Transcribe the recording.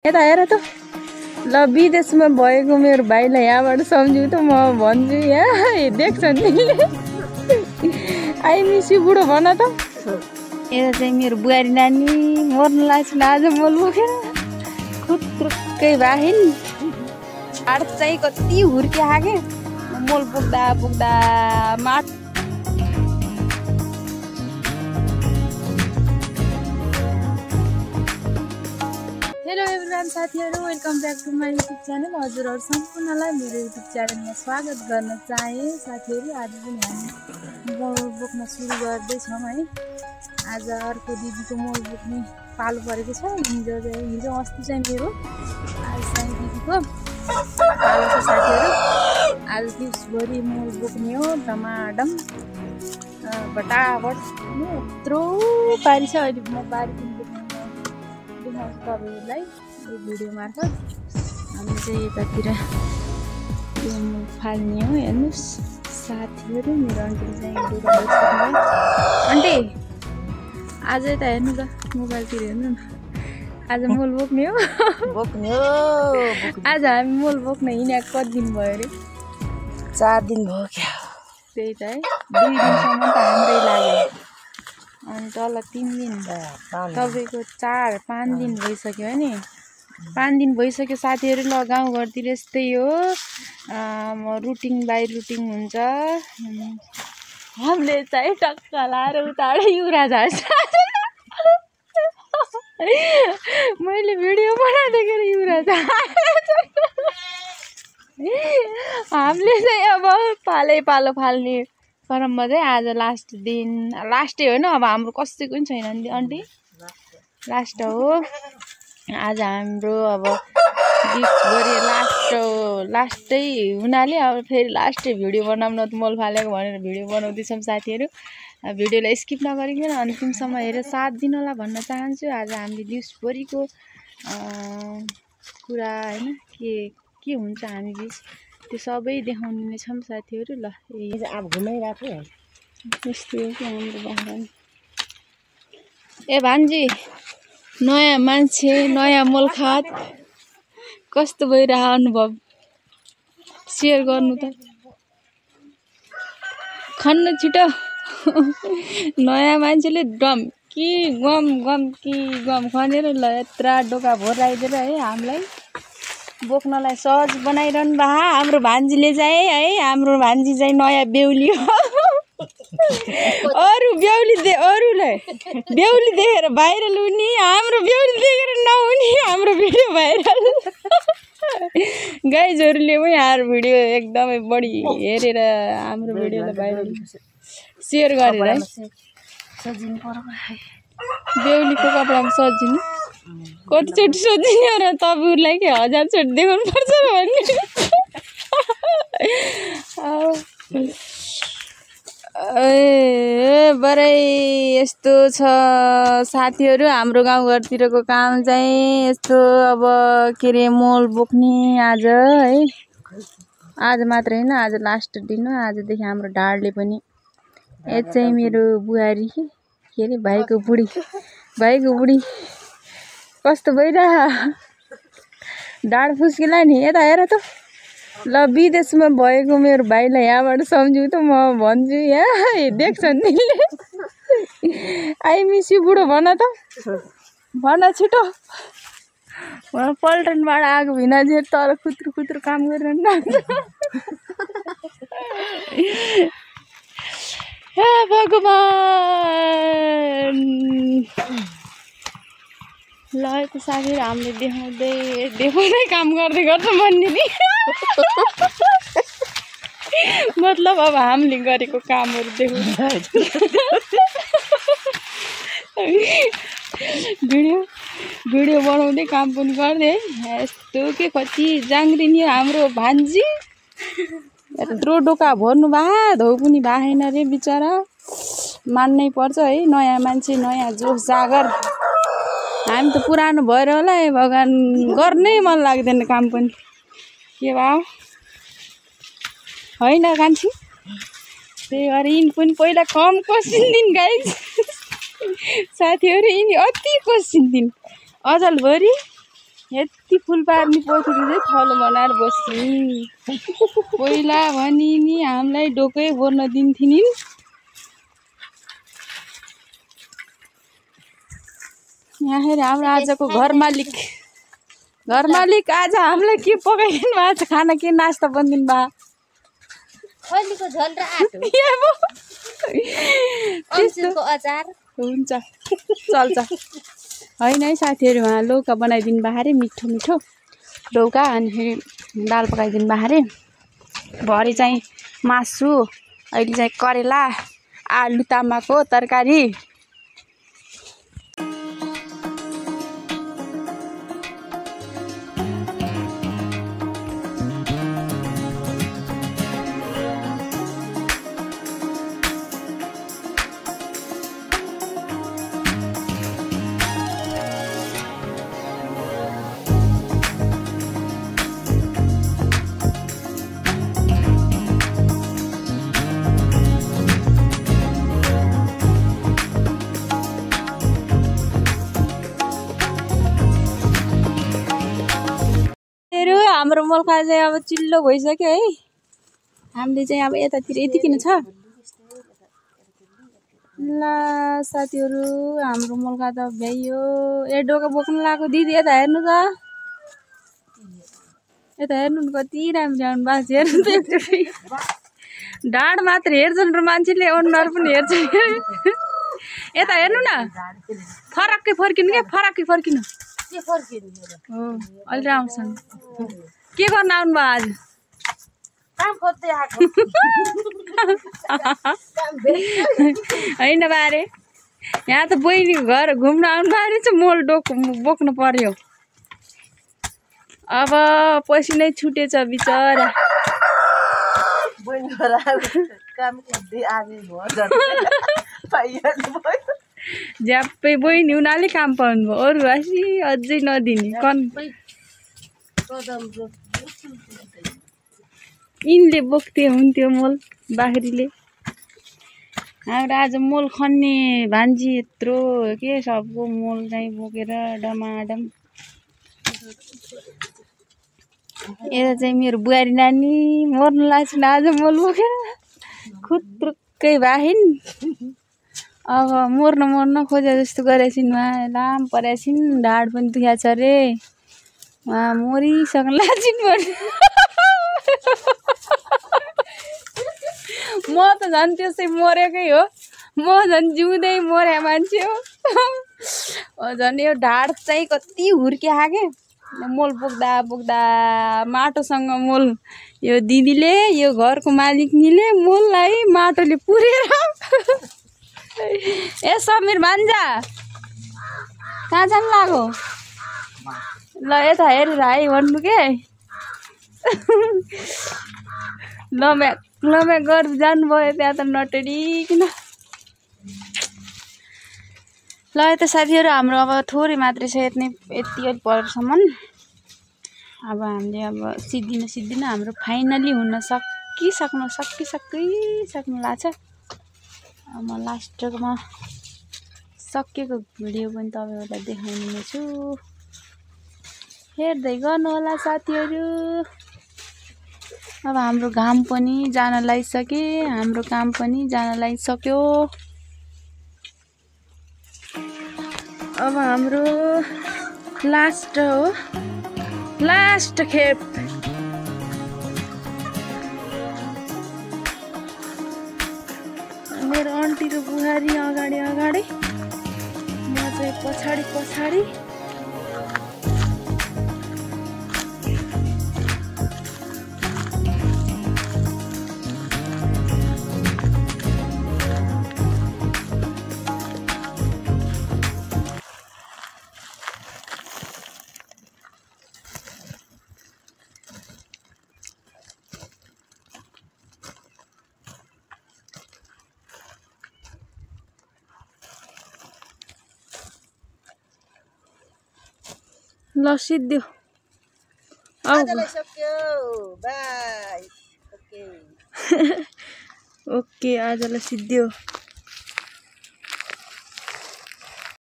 यता हेर त ल विदेशमा भएको मेरो भाइलाई यहाँबाट सम्झिउ त म भन्छु यहाँ देख्छ नि आई मिस यु बुढो भन त। यता चाहिँ मेरो बुहारी नानी मर्नु लाग्छ आज मोल बोकेर खुत्रुक्कै बाहिन आड चाहिँ कति हुर्के आगे मोल बोक्दा बोक्दा माट। हेलो एभ्रिवान साथीहरु, welcome back to my YouTube channel. हजुरहरु सम्पूर्णलाई मेरो युट्युब च्यानलमा स्वागत गर्न चाहे। साथीहरु आज पनि हामी मोल बोक्न सुरु गर्दैछौँ है। आज अर्को दिदीको मोल बोक्ने पालो परेको छ। हिजो अस्ति चाहिँ मेरो, आज चाहिँ दिदीको पालो छ साथीहरु। आज दिउँसभरि मोल बोक्ने हो टमाटम बटाबट यत्रो पारी छ। अहिले म पारी पनि तपाईहरुलाई यो भिडियो मार्फत हामी चाहिँ यतातिर फाल्ने हो। हेर्नुस् साथीहरु, मेरो आन्टीले चाहिँ आन्टी आज यता हेर्नु त मोबाइलतिर हेर्नु न। आज मोल बोक्ने हो आज हामी मोल बोक्न हिँडेको कति दिन भयो अरे? 4 दिन भयो क्या। त्यही त है, 2 दिनसम्म त हाम्रै लाग्यो अनि तल 3 दिन तपाईको 4-5 दिन भइसक्यो है नि। 5 दिन भइसक्यो साथीहरु। ल गाउँघरतिर यस्तै हो, रुटिन बाई रुटिन हुन्छ। हामीले चाहिँ टक्क लाएर उताडे युरा झार्छ। मैले भिडियो बनाउँदाखेरि युरा झार्छ। हामीले चाहिँ अब पालो फाल्ने क्रममा चाहिँ आज लास्ट दिन, लास्टै होइन अब हाम्रो कसैको पनि छैन नि आन्टी, लास्ट हो आज हाम्रो। अब दिउँसभरि लास्टै हुनाले अब फेरि लास्टै भिडियो बनाउन त मोल फालेको भनेर भिडियो बनाउँदैछौँ साथीहरु। भिडियोलाई स्किप नगरिकन अन्तिमसम्म हेरेर साथ दिन होला भन्न चाहन्छु। आज हामीले दिउँसभरिको कुरा होइन के हुन्छ हामी बिच त्यो सबै देखाउने नै छौँ साथीहरु। ल अब घुमाइराख्नु यस्तो हो कि हाम्रो बाख्रा। ए भान्जी, नयाँ मान्छे नयाँ मोलखात कस्तो भइरह अनुभव सेयर गर्नु त। खन्न छिटो। नयाँ मान्छेले गम खनेर ल यत्रा डोका भोराइदिएर है हामीलाई बोक्नलाई सहज बनाइरहनु भा। हाम्रो भान्जीले चाहिँ है, हाम्रो भान्जी चाहिँ नयाँ बेहुली हो। अरूलाई बेहुली देखेर भाइरल हुने, हाम्रो बेहुली देखेर नहुने, हाम्रो भिडियो भाइरल। गाइजहरूले पनि हाम्रो भिडियो एकदमै बढी हेरेर हाम्रो भिडियोलाई भाइरल सेयर गरेर है बेहुलीको कपडामा सजिनु कतिचोटि सोधिने र तपाईँहरूलाई के 1000 चोटि देखाउनु पर्छ र भन्ने। बरै यस्तो छ साथीहरु हाम्रो गाउँघरतिरको काम चाहिँ यस्तो। अब के अरे मोल बोक्ने आज है, आज मात्र होइन आज लास्ट दिन हो। आजदेखि हाम्रो ढाडले पनि यो चाहिँ मेरो बुहारी के अरे भाइको बुढी कस्तो भइरह ढाड फुस्किला नि। यता हेर त ल विदेशमा भएको मेरो भाइलाई यहाँबाट सम्झिउ त म भन्छु यहाँ देख्छ नि आई मिस यु बुढो भन त, भन छिटो। पल्टनबाट आएको भिनाजी तर खुत्रु काम गरेर हे भगवान। ल त साथीहरु, हामीले देखाउँदै काम गर्दै गर्छ भन्ने नि मतलब अब हामीले गरेको कामहरू देखाउँछ। भिडियो बनाउँदै काम पनि गर्दै है। यस्तो के कति जाङ्ग्रिनी हाम्रो भान्जी, यत्रो डोका भर्नु भा धौ पनि भाएन रे बिचरा। मान्नै पर्छ है, नयाँ मान्छे नयाँ जोस जागर। हामी त पुरानो भएर होला है भगवान, गर्नै मन लाग्दैन काम पनि के भयो होइन कान्छी। त्यही भएर यिनी पनि पहिला कम कोसिन्दिन गाइज साथीहरु, यिनी अति कोसिन्दिन अजलभरि यति फुल पार्ने पोखरी चाहिँ थलो बनाएर बस्ने पहिला भनी नि हामीलाई डोकै बोर्न दिन्थे नि यहाँ हेर हाम्रो आजको घर मालिक आज हामीलाई के पकाइदिनु भएको छ खाना के नास्ता बनिदिनु खैलीको झोल र आटो भयो अमचुरको अचार हुन्छ चल्छ होइन है साथीहरू उहाँ लौका बनाइदिनु भएको अरे मिठो मिठो लौका अनि फेरि दाल पकाइदिनु भएको अरे भरे चाहिँ मासु अहिले चाहिँ करेला आलु तामाको तरकारी हाम्रो मल्खा चाहिँ अब चिल्लो भइसक्यो है हामीले चाहिँ अब यतातिर यति किन छ ल साथीहरू हाम्रो मल्खा त भ्याइयो ए डोका बोक्नु लागेको दिदी यता हेर्नु त यता हेर्नु न कति राम्रो आउनु भएको छ हेर्नु त एकचोटि ढाड मात्र हेर्छन् र मान्छेले अनुहार पनि हेर्छ यता हेर्नु न फरक्कै फर्किनु क्या फरक्कै फर्किनु हो अहिले आउँछन् के गर्न आउनु भयो आज काम खोज्दै आएको होइन बारे यहाँ त बहिनीको घर घुम्न आउनु बारे चाहिँ मोल बोक्नु पर्यो अब पसिनै छुटेछ बिचरा झ्याप्पै बहिनी उनीहरूले काम पाउनुभयो अरू हाँसी अझै नदिने यिनले बोक्थे हुन्थ्यो मोल बाख्रीले हाम्रो आज मोल खन्ने भान्जी यत्रो के सबको मोल चाहिँ बोकेर डमाडम यता चाहिँ मेरो बुहारी नानी मर्नु लाग्छ न आज मोल बोकेर खुत्रुक्कै भाइन् अब मर्न खोजे जस्तो गरेछिन् उहाँ लाम परेछिन् ढाड पनि दुखेको छ अरे उहाँ मरिसक्नु लाग्छिन् म त झन् त्यसै मरेकै हो म झन् जिउँदै मरे मान्छे हो झन् यो ढाड चाहिँ कति हुर्किया के मोल बोक्दा बोक्दा माटोसँग मोल यो दिदीले यो घरको मालिकनीले मोललाई माटोले पुरेर ए समीर भान्जा कहाँ जानु लाग्यो ल यता हेरेर है भन्नु के लम्या गरेर जानुभयो त्यहाँ त नटेरिकन ल यता साथीहरू हाम्रो अब थोरै मात्रै छ यति परसम्म अब हामीले अब सिद्धिन हाम्रो फाइनली हुन सकिसक्नु लाग्छ अब म लास्टमा सकेको भिडियो पनि तपाईँहरूलाई देखाउने छु हेर्दै गर्नु होला साथीहरू अब हाम्रो घाम पनि जान लागिसके हाम्रो काम पनि जान लागिसक्यो अब हाम्रो लास्ट खेप मेरो आन्टी र बुहारी अगाडि म चाहिँ पछाडि ल सिद्धियो आजलाई सक्यो बाइ ओके ओके आजलाई सिद्धियो।